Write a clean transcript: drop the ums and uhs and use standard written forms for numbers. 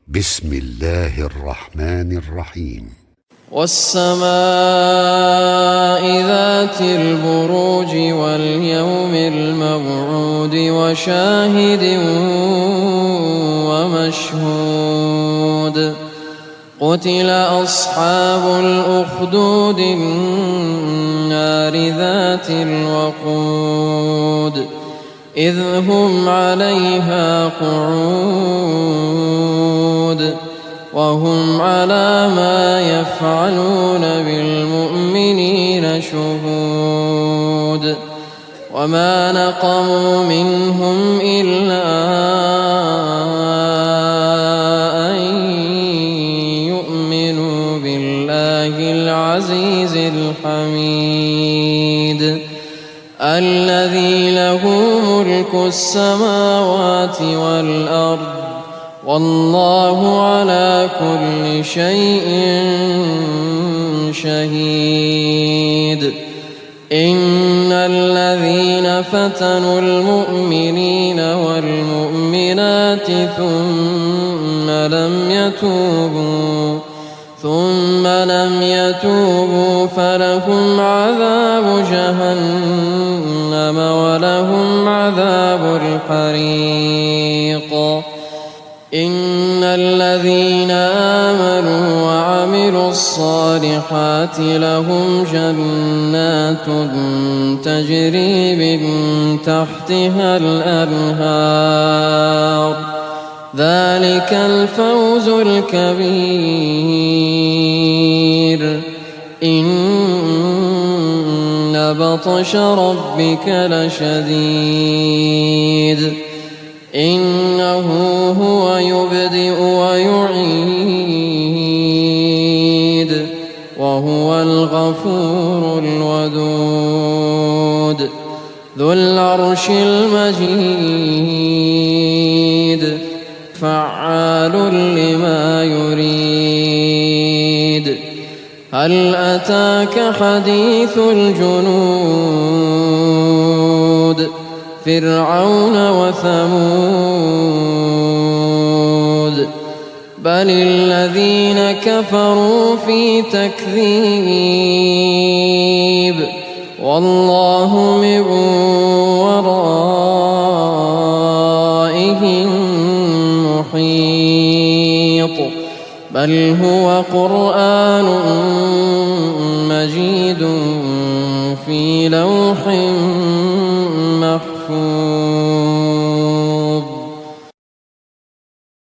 بسم الله الرحمن الرحيم. والسماء ذات البروج واليوم الموعود وشاهد ومشهود. قتل أصحاب الأخدود النار ذات الوقود إذ هم عليها قعود وهم على ما يفعلون بالمؤمنين شهود. وما نقموا منهم إلا أن يؤمنوا بالله العزيز الحميد الذي له ملك السماوات والأرض والله على كل شيء شهيد. إن الذين فتنوا المؤمنين والمؤمنات ثم لم يتوبوا فلهم عذاب جهنم ولهم عذاب الحريق. إن الذين آمنوا وعملوا الصالحات لهم جنات تجري من تحتها الأنهار ذلك الفوز الكبير. إن بطش ربك لشديد إنه هو يبدئ ويعيد وهو الغفور الودود ذو العرش المجيد فعال لما يريد. هل أتاك حديث الجنود فرعون وثمود بل الذين كفروا في تكذيب والله من ورائهم محيط بل هو قرآن مجيد في لوح